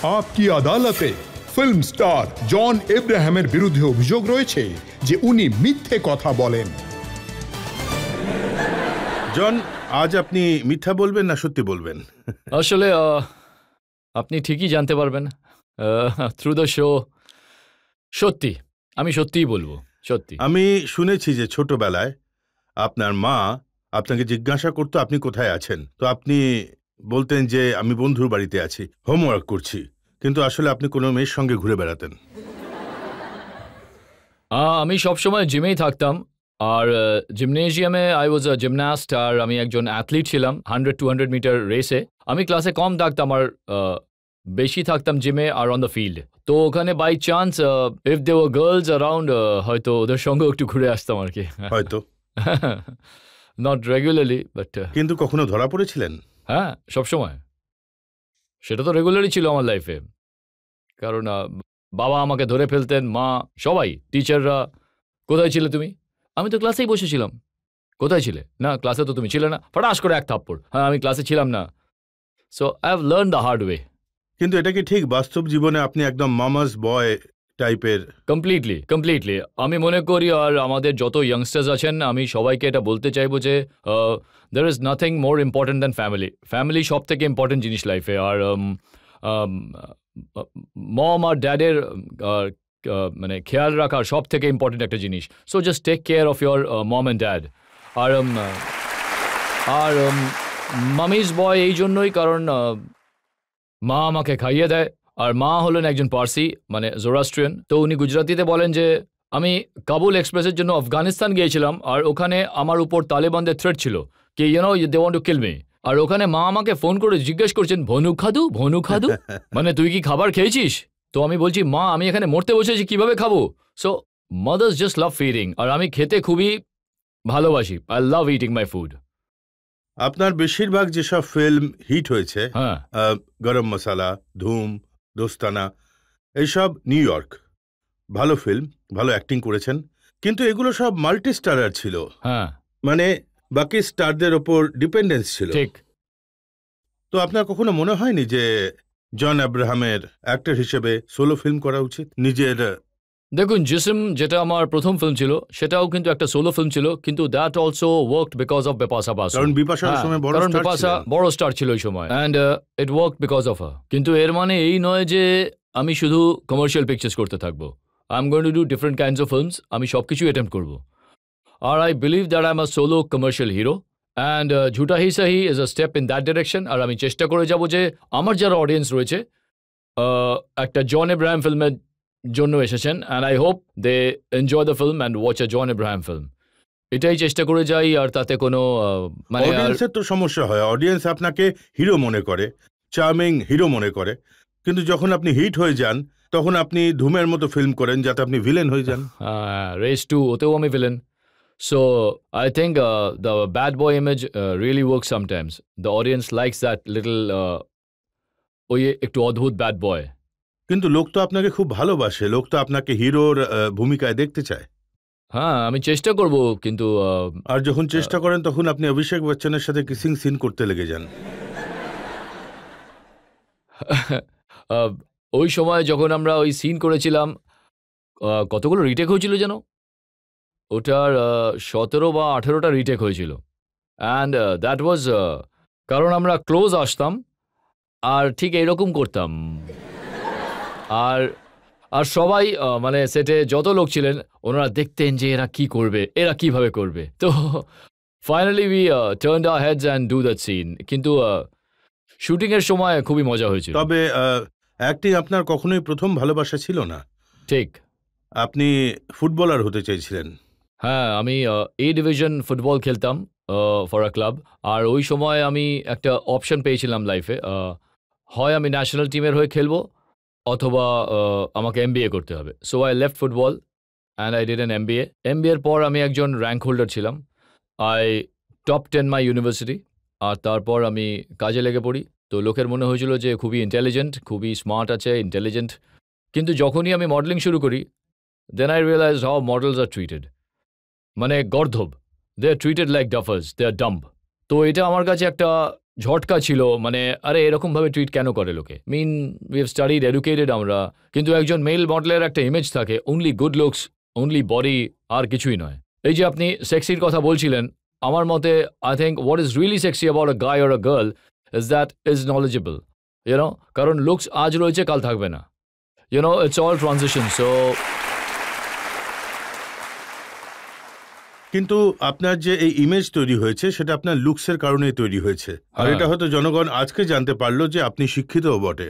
Up কি আদালতে film star জন এব্রাহামের বিরুদ্ধে অভিযোগ রয়েছে যে উনি মিথ্যে কথা বলেন। জন, আজ আপনি মিথ্যা বলবেন না সত্যি বলবেন? আসলে আপনি ঠিকই জানতে পারবেন থ্রু দ্য শো। সত্যি, আমি সত্যিই বলবো, সত্যি। আমি শুনেছি যে ছোটবেলায় আপনার মা আপনাকে জিজ্ঞাসা করতো আপনি কোথায় আছেন, তো আপনি বলতেন যে আমি বন্ধুর বাড়িতে আছি, হোমওয়ার্ক করছি, কিন্তু আসলে আপনি কোনো মেয়ের সঙ্গে ঘুরে বেড়াতেন। আমি সবসময় জিমেই থাকতাম, আর জিমনেজিয়ামে আই ওয়াজ আ জিমন্যাস্ট, আর আমি একজন অ্যাথলিট ছিলাম 100-200 মিটার রেসে। আমি ক্লাসে কম থাকতাম আর বেশি থাকতাম জিমে আর অন দ্য ফিল্ড। তো ওখানে by chance if they were girls around, হয়তো ওদের সঙ্গে একটু ঘুরে আসতাম আর কি। হয়তো নট রেগুলারলি, বাট কিন্তু কখনো ধরা পড়েছিলেন? হ্যাঁ, সবসময়। সেটা তো রেগুলারই ছিল আমার লাইফে, কারণ বাবা আমাকে ধরে ফেলতেন, মা, সবাই, টিচাররা। কোথায় ছিলে তুমি? আমি তো ক্লাসেই বসেছিলাম। কোথায় ছিলে? না, ক্লাসে তো তুমি ছিলে না। ফটাস করে এক থাপ্পড়। হ্যাঁ, আমি ক্লাসে ছিলাম না। So I have learn the hard way. কিন্তু এটা কি ঠিক বাস্তব জীবনে আপনি একদম মামাস বয় টাইপের? কমপ্লিটলি। আমি মনে করি, আর আমাদের যত ইয়াংস্টার্স আছেন, আমি সবাইকে এটা বলতে চাইবো যে there is nothing more important than family. Family সব থেকে ইম্পর্টেন্ট জিনিস লাইফে। আর মম আর ড্যাডের মানে খেয়াল রাখার সব থেকে ইম্পর্টেন্ট একটা জিনিস। So just take care of your mom and dad. আর মামিজ বয় এই জন্যই, কারণ মা আমাকে খাইয়ে দেয়, আর মা হলেন একজন পার্সি, মানে জোরাস্ট্রিয়ান। তো উনি গুজরাতিতে বলেন যে আমি কাবুল এক্সপ্রেসের জন্য আফগানিস্তান গিয়েছিলাম, আর ওখানে আমার উপর তালেবানদের থ্রেট ছিল কি they want to kill me. আর ওখানে মা আমাকে ফোন করে জিজ্ঞেস করছেন, ভনু খাদু মানে তুই কি খাবার খেয়েছিস? তো আমি বলছি, মা, আমি এখানে মরতে বসেছি, কিভাবে খাবো? So mothers just love feeding, আর আমি খেতে খুবই ভালোবাসি। I love eating my food. আপনার বেশিরভাগ যেসব ফিল্ম হিট হয়েছে, হ্যাঁ, গরম মশালা, ধুম, দোস্তানা, এইসব নিউ ইয়র্ক, ভালো ফিল্ম, ভালো অ্যাক্টিং করেছেন, কিন্তু এগুলো সব মাল্টি স্টারার ছিল। হ্যাঁ, মানে বাকি স্টারদের ওপর ডিপেন্ডেন্স ছিল। ঠিক। তো আপনার কখনো মনে হয়নি যে জন আব্রাহামের অ্যাক্টর হিসেবে সোলো ফিল্ম করা উচিত নিজের? দেখুন, জিসিম যেটা আমার প্রথম ফিল্ম ছিল, সেটাও কিন্তু একটা সোলো ফিল্ম ছিল, কিন্তু that also worked because of Bipasha Basu. কারণ বিপাশার সময় বড় স্টার ছিল ওই সময়, and it worked because of her. কিন্তু এর মানে এই নয় যে আমি শুধু কমার্শিয়াল পিকচার্স করতে থাকবো। I am going to do different kinds of films. আমি সব কিছু অ্যাটেম্প্ট করবো, আর I believe that I am a solo commercial hero, and Jhootha Hi Sahi is a step in that direction. আর আমি চেষ্টা করে যাব যে আমার যারা অডিয়েন্স রয়েছে একটা জন এব্রাহাম ফিল্মের জন্য এসেছেন, and I hope they enjoy the film and watch a John Abraham film. এটাই চেষ্টা করে যাই, আর তাতে কোনো মানে অডিয়েন্সের তো সমস্যা হয়, অডিয়েন্স আপনাকে হিরো মনে করে, চার্মিং হিরো মনে করে, কিন্তু যখন আপনি হিট হয়ে যান তখন আপনি ধুমের মতো ফিল্ম করেন যাতে আপনি ভিলেন হয়ে যান। রেস 2 ওতেও আমি villain. So I think the bad boy image really work sometimes. The audience likes that little ওই একটু অদ্ভুত ব্যাড বয়। কিন্তু লোক তো আপনাকে খুব ভালোবাসে, লোক তো আপনাকে হিরোর ভূমিকায় দেখতে চায়। হ্যাঁ, আমি চেষ্টা করব, কিন্তু আর যখন চেষ্টা করেন তখন আপনি অভিষেক বচ্চনের সাথে কিসিং সিন করতে লেগে যান। ওই সময় যখন আমরা ওই সিন করেছিলাম, কতগুলো রিটেক হয়েছিল যেন, ওটার 17 বা 18টা রিটেক হয়েছিল। অ্যান্ড দ্যাট ওয়াজ কারণ আমরা ক্লোজ আসতাম আর ঠিক এইরকম করতাম, আর আর সবাই মানে সেটে যত লোক ছিলেন ওনারা দেখতেন যে এরা কি করবে, এরা কিভাবে করবে। তো finally we turned our heads and do that scene. কিন্তু শুটিং এর সময় খুবই মজা হয়েছিল। তবে অ্যাক্টিং আপনার কখনোই প্রথম ভালোবাসা ছিল না। ঠিক। আপনি ফুটবলার হতে চেয়েছিলেন। হ্যাঁ, আমি এ ডিভিশন ফুটবল খেলতাম ফর আ ক্লাব। আর ওই সময় আমি একটা অপশন পেয়েছিলাম লাইফে, হয় আমি ন্যাশনাল টিমের হয়ে খেলবো অথবা আমাকে MBA করতে হবে। So I left football and I did an MBA। MBAর পর আমি একজন র্যাঙ্ক হোল্ডার ছিলাম। I top 10 my university. আর তারপর আমি কাজে লেগে পড়ি। তো লোকের মনে হয়েছিল যে খুবই ইন্টেলিজেন্ট, খুবই স্মার্ট আছে, ইন্টেলিজেন্ট। কিন্তু যখনই আমি মডেলিং শুরু করি, then I realise how models are treated. মানে গর্ধব, they are treated like duffers, they are dumb. তো এটা আমার কাছে একটা ঝটকা ছিল, মানে আরে এরকমভাবে ট্রিট কেন করে লোকে। Mean we have studied, educated আমরা, কিন্তু একজন মেল মডেলের একটা ইমেজ থাকে, only good looks, only body, আর কিছুই নয়। এই যে আপনি সেক্সির কথা বলছিলেন, আমার মতে I think what is really sexy about a guy or a girl is that is knowledgeable, you know, কারণ লুকস আজ রয়েছে কাল থাকবে না, you know, it's all transition. So কিন্তু আপনার যে এই ইমেজ তৈরি হয়েছে সেটা আপনার লুকসের কারণেই তৈরি হয়েছে, আর এটা হয়তো জনগণ আজকে জানতে পারলো যে আপনি শিক্ষিতও বটে।